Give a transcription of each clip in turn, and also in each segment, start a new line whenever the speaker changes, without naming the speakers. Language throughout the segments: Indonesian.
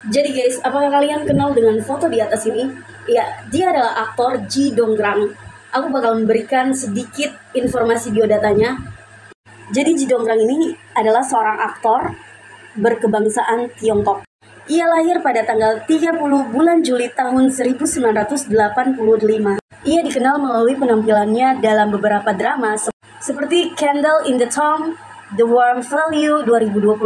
Jadi guys, apakah kalian kenal dengan foto di atas ini? Ya, dia adalah aktor Ji Donggrang. Aku bakal memberikan sedikit informasi biodatanya. Jadi Ji Donggrang ini adalah seorang aktor berkebangsaan Tiongkok. Ia lahir pada tanggal 30 bulan Juli tahun 1985. Ia dikenal melalui penampilannya dalam beberapa drama seperti Candle in the Tomb, The Warm Value 2021,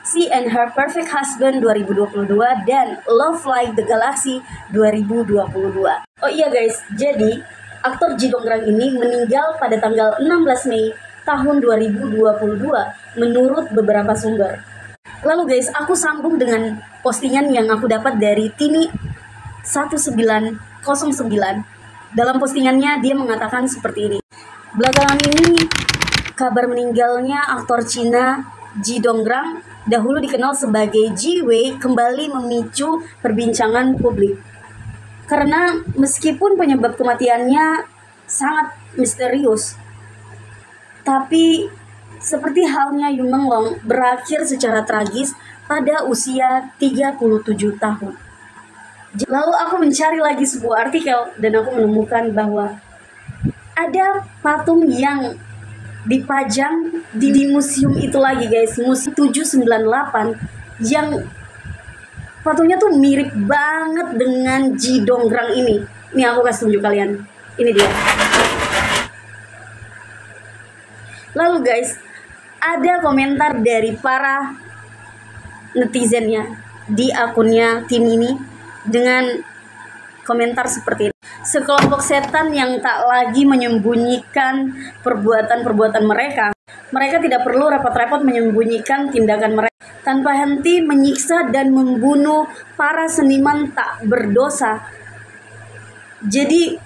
She and Her Perfect Husband 2022, dan Love Like the Galaxy 2022. Oh iya guys, jadi aktor Ji Donggrang ini meninggal pada tanggal 16 Mei tahun 2022 menurut beberapa sumber. Lalu guys, aku sambung dengan postingan yang aku dapat dari Tini 1909. Dalam postingannya dia mengatakan seperti ini. Belakangan ini kabar meninggalnya aktor Cina Ji Donggrang, dahulu dikenal sebagai Ji Wei, kembali memicu perbincangan publik. Karena meskipun penyebab kematiannya sangat misterius, tapi seperti halnya Yu Menglong berakhir secara tragis pada usia 37 tahun. Lalu aku mencari lagi sebuah artikel dan aku menemukan bahwa ada patung yang dipajang di museum itu lagi guys, Museum 798, yang patungnya tuh mirip banget dengan Ji Donggrang ini. Ini aku kasih tunjuk kalian. Ini dia. Lalu guys, ada komentar dari para netizennya di akunnya tim ini dengan komentar seperti ini. Sekelompok setan yang tak lagi menyembunyikan perbuatan-perbuatan mereka. Mereka tidak perlu repot-repot menyembunyikan tindakan mereka. Tanpa henti menyiksa dan membunuh para seniman tak berdosa. Jadi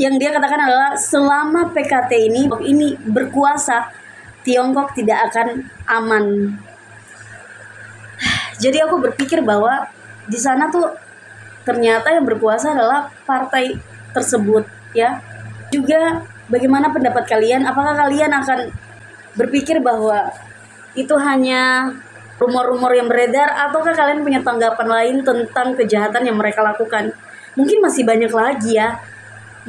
yang dia katakan adalah selama PKT ini berkuasa, Tiongkok tidak akan aman. Jadi aku berpikir bahwa di sana tuh ternyata yang berkuasa adalah partai tersebut, ya. Juga bagaimana pendapat kalian? Apakah kalian akan berpikir bahwa itu hanya rumor-rumor yang beredar, ataukah kalian punya tanggapan lain tentang kejahatan yang mereka lakukan? Mungkin masih banyak lagi ya.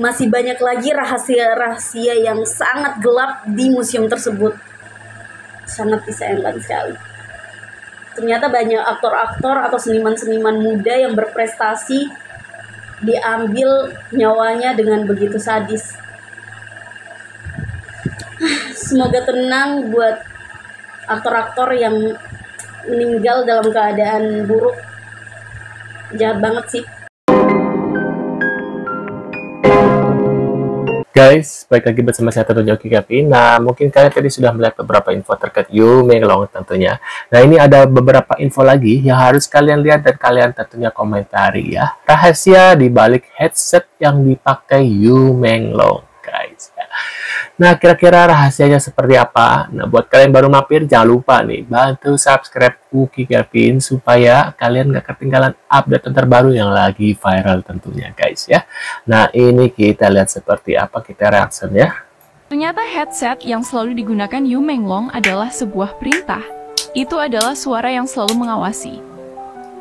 Masih banyak lagi rahasia-rahasia yang sangat gelap di museum tersebut. Sangat disayangkan sekali. Ternyata banyak aktor-aktor atau seniman-seniman muda yang berprestasi diambil nyawanya dengan begitu sadis. Semoga tenang buat aktor-aktor yang meninggal dalam keadaan buruk. Jahat banget sih.
Guys, balik lagi bersama saya tentunya Oki Kevin. Nah, mungkin kalian tadi sudah melihat beberapa info terkait Yu Menglong tentunya. Nah, ini ada beberapa info lagi yang harus kalian lihat dan kalian tentunya komentari ya. Rahasia di balik headset yang dipakai Yu Menglong, guys. Nah, kira-kira rahasianya seperti apa? Nah, buat kalian baru mampir, jangan lupa nih, bantu subscribe Oki Kevin supaya kalian gak ketinggalan update terbaru yang lagi viral tentunya, guys ya. Nah, ini kita lihat seperti apa kita reaction ya.
Ternyata headset yang selalu digunakan Yu Menglong adalah sebuah perintah. Itu adalah suara yang selalu mengawasi.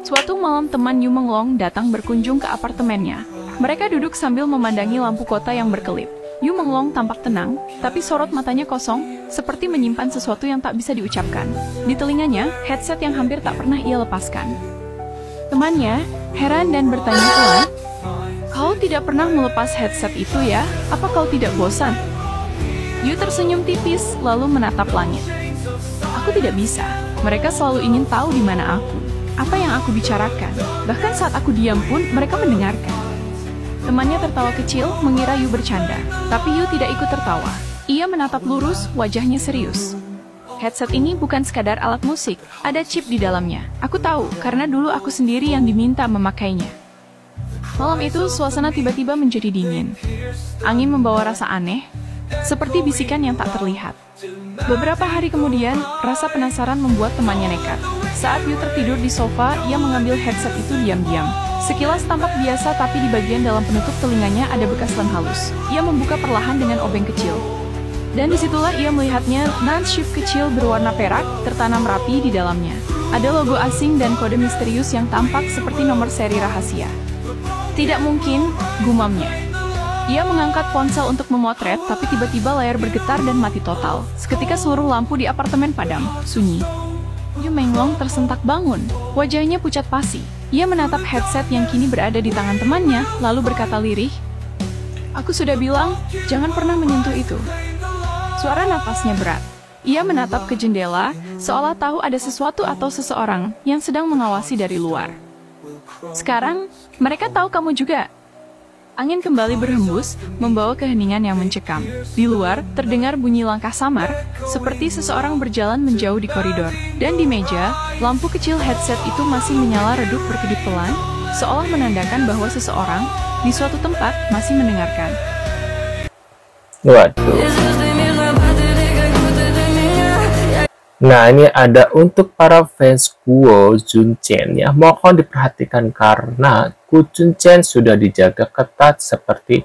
Suatu malam teman Yu Menglong datang berkunjung ke apartemennya. Mereka duduk sambil memandangi lampu kota yang berkelip. Yu Menglong tampak tenang, tapi sorot matanya kosong, seperti menyimpan sesuatu yang tak bisa diucapkan. Di telinganya, headset yang hampir tak pernah ia lepaskan. Temannya heran dan bertanya pelan, "Kau tidak pernah melepas headset itu ya? Apa kau tidak bosan?" Yu tersenyum tipis, lalu menatap langit. "Aku tidak bisa. Mereka selalu ingin tahu di mana aku, apa yang aku bicarakan. Bahkan saat aku diam pun, mereka mendengarkan." Temannya tertawa kecil, mengira Yu bercanda. Tapi Yu tidak ikut tertawa. Ia menatap lurus, wajahnya serius. "Headset ini bukan sekadar alat musik, ada chip di dalamnya. Aku tahu, karena dulu aku sendiri yang diminta memakainya." Malam itu, suasana tiba-tiba menjadi dingin. Angin membawa rasa aneh, seperti bisikan yang tak terlihat. Beberapa hari kemudian, rasa penasaran membuat temannya nekat. Saat Yu tertidur di sofa, ia mengambil headset itu diam-diam. Sekilas tampak biasa, tapi di bagian dalam penutup telinganya ada bekas lem halus. Ia membuka perlahan dengan obeng kecil. Dan disitulah ia melihatnya, non-chip kecil berwarna perak tertanam rapi di dalamnya. Ada logo asing dan kode misterius yang tampak seperti nomor seri rahasia. Tidak mungkin, gumamnya. Ia mengangkat ponsel untuk memotret, tapi tiba-tiba layar bergetar dan mati total. Seketika seluruh lampu di apartemen padam, sunyi. Yu Menglong tersentak bangun, wajahnya pucat pasi. Ia menatap headset yang kini berada di tangan temannya, lalu berkata lirih, "Aku sudah bilang, jangan pernah menyentuh itu." Suara napasnya berat. Ia menatap ke jendela, seolah tahu ada sesuatu atau seseorang yang sedang mengawasi dari luar. "Sekarang, mereka tahu kamu juga." Angin kembali berhembus, membawa keheningan yang mencekam. Di luar, terdengar bunyi langkah samar, seperti seseorang berjalan menjauh di koridor. Dan di meja, lampu kecil headset itu masih menyala redup berkedip pelan, seolah menandakan bahwa seseorang di suatu tempat masih mendengarkan.
Waduh. Nah, ini ada untuk para fans Guo Junchen ya. Mohon diperhatikan karena Gu Junchen sudah dijaga ketat seperti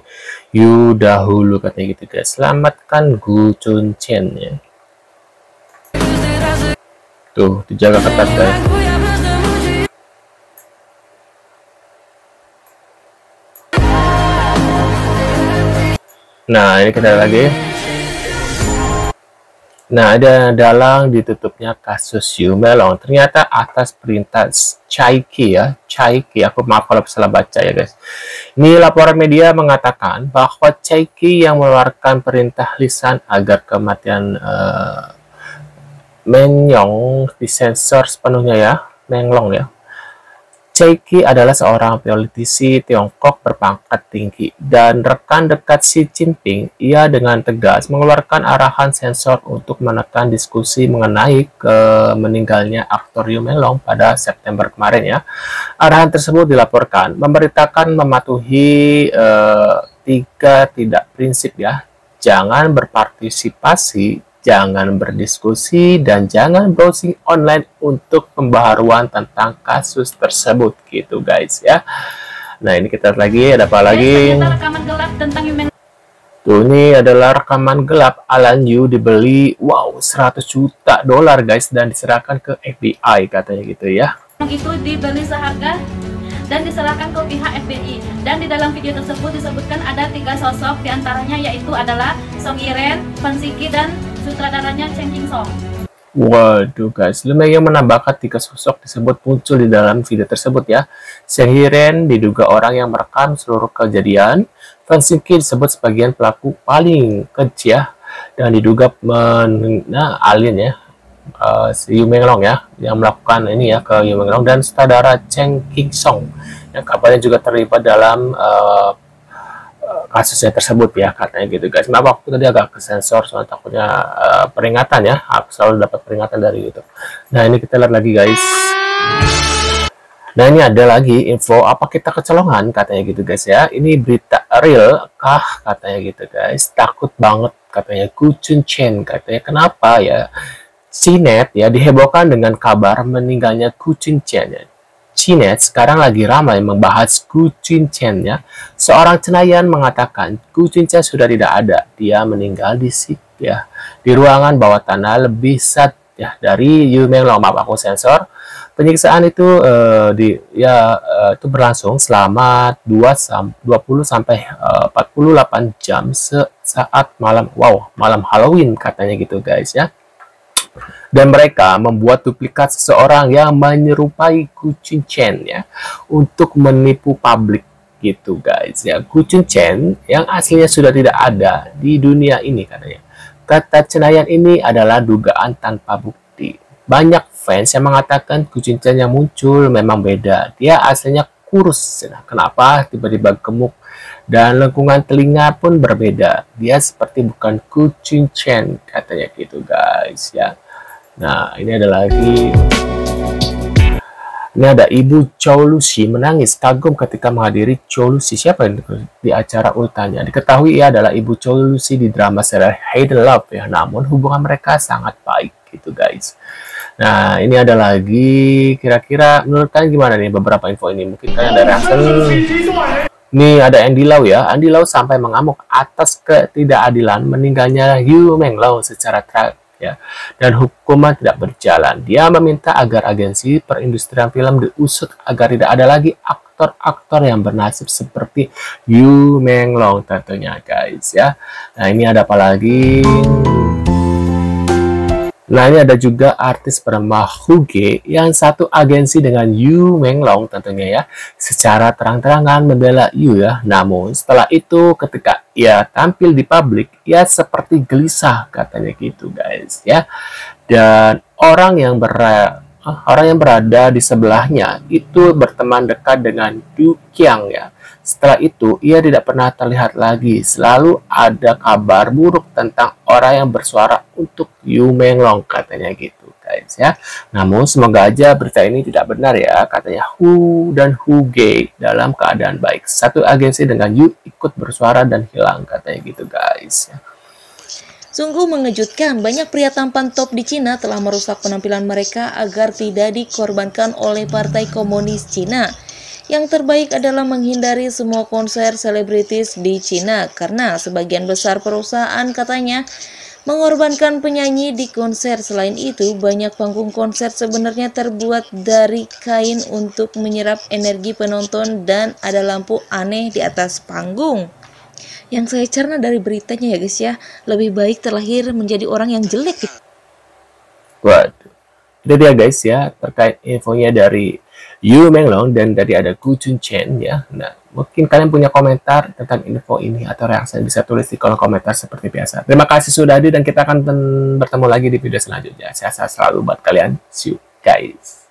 Yu dahulu katanya gitu guys. Selamatkan Gu Junchen ya. Tuh, dijaga ketat guys. Nah, ini kita lagi. Nah, ada dalang ditutupnya kasus Yu Menglong. Ternyata atas perintah Chaiki ya. Chaiki, aku maaf kalau salah baca ya guys. Ini laporan media mengatakan bahwa Chaiki yang mengeluarkan perintah lisan agar kematian Menglong disensor sepenuhnya ya. Menglong ya. Chaiki adalah seorang politisi Tiongkok berpangkat tinggi dan rekan dekat Xi Jinping. Ia dengan tegas mengeluarkan arahan sensor untuk menekan diskusi mengenai meninggalnya aktor Yu Menglong pada September kemarin ya. Arahan tersebut dilaporkan memberitakan mematuhi 3 tidak prinsip ya. Jangan berpartisipasi, jangan berdiskusi, dan jangan browsing online untuk pembaharuan tentang kasus tersebut gitu guys ya. Nah, ini kita lihat lagi, ada apa lagi?
Rekaman gelap tentang Yu Menglong.
Tuh, ini adalah rekaman gelap Alan Yu dibeli, wow, 100 juta dolar guys, dan diserahkan ke FBI katanya gitu ya.
Itu dibeli seharga dan diserahkan ke pihak FBI. Dan di dalam video tersebut disebutkan ada 3 sosok, diantaranya yaitu adalah Song Yiren, Fan Shiki, dan sutradaranya Chen Qingsong.
Waduh guys, lumayan menambahkan 3 sosok disebut muncul di dalam video tersebut ya. Song Yiren diduga orang yang merekam seluruh kejadian. Fan Shiki disebut sebagian pelaku paling kecil ya, dan diduga alien ya. Si Yu Menglong ya, yang melakukan ini ya ke Yu Menglong, dan sutradara Chen Qingsong yang kabarnya juga terlibat dalam kasusnya tersebut ya katanya gitu guys. Kenapa aku tadi agak kesensor soalnya takutnya peringatan ya, aku selalu dapat peringatan dari YouTube. Nah, ini kita lihat lagi guys. Nah, ini ada lagi info apa kita kecolongan katanya gitu guys ya. Ini berita real kah katanya gitu guys. Takut banget katanya Gu Junchen katanya. Kenapa ya? CNET ya dihebohkan dengan kabar meninggalnya Gu Junchen ya. CNET sekarang lagi ramai membahas Gu Junchen ya. Seorang Senayan mengatakan Gu Junchen sudah tidak ada. Dia meninggal di ya, di ruangan bawah tanah lebih sat ya dari Yu Menglong. Maaf aku sensor. Penyiksaan itu itu berlangsung selama 20 sampai 48 jam saat malam malam Halloween katanya gitu guys ya. Dan mereka membuat duplikat seseorang yang menyerupai Gu Junchen ya untuk menipu publik gitu guys ya. Gu Junchen yang aslinya sudah tidak ada di dunia ini katanya. Kata Senayan ini adalah dugaan tanpa bukti. Banyak fans yang mengatakan Gu Junchen yang muncul memang beda. Dia aslinya kurus. Nah, kenapa tiba-tiba gemuk? Dan lengkungan telinga pun berbeda. Dia seperti bukan Gu Junchen katanya gitu guys ya. Nah, ini ada lagi. Ini ada Ibu Chow Lucy menangis kagum ketika menghadiri Chow Lucy. Siapa yang di acara ultanya? Diketahui ia adalah Ibu Chow Lucy di drama serial Hidden Love ya. Namun hubungan mereka sangat baik gitu guys. Nah, ini ada lagi. Kira-kira menurut kalian gimana nih beberapa info ini? Mungkin kalian ada reaction. Nih ada Andy Lau ya. Andy Lau sampai mengamuk atas ketidakadilan meninggalnya Yu Menglong secara ya, dan hukuman tidak berjalan. Dia meminta agar agensi perindustrian film diusut agar tidak ada lagi aktor-aktor yang bernasib seperti Yu Menglong tentunya guys ya. Nah ini ada apa lagi? Nah ini ada juga artis bernama Hu Ge yang satu agensi dengan Yu Menglong tentunya ya, secara terang-terangan membela Yu ya. Namun setelah itu ketika ia tampil di publik, ia seperti gelisah katanya gitu guys ya. Dan orang yang berada di sebelahnya itu berteman dekat dengan Yu Qiang ya. Setelah itu, ia tidak pernah terlihat lagi. Selalu ada kabar buruk tentang orang yang bersuara untuk Yu Menglong, katanya gitu, guys ya. Namun, semoga aja berita ini tidak benar ya, katanya Hu dan Hu Ge dalam keadaan baik. Satu agensi dengan Yu ikut bersuara dan hilang, katanya gitu, guys ya.
Sungguh mengejutkan, banyak pria tampan top di Cina telah merusak penampilan mereka agar tidak dikorbankan oleh Partai Komunis Cina. Yang terbaik adalah menghindari semua konser selebritis di Cina karena sebagian besar perusahaan katanya mengorbankan penyanyi di konser. Selain itu, banyak panggung konser sebenarnya terbuat dari kain untuk menyerap energi penonton dan ada lampu aneh di atas panggung. Yang saya cerna dari beritanya ya guys ya, lebih baik terlahir menjadi orang yang jelek.
Waduh, itu dia guys ya, terkait infonya dari Yu Menglong dan tadi ada Gu Chunchen ya. Nah, mungkin kalian punya komentar tentang info ini atau reaksi, bisa tulis di kolom komentar seperti biasa. Terima kasih sudah hadir dan kita akan bertemu lagi di video selanjutnya. Sehat-sehat selalu buat kalian. See you guys.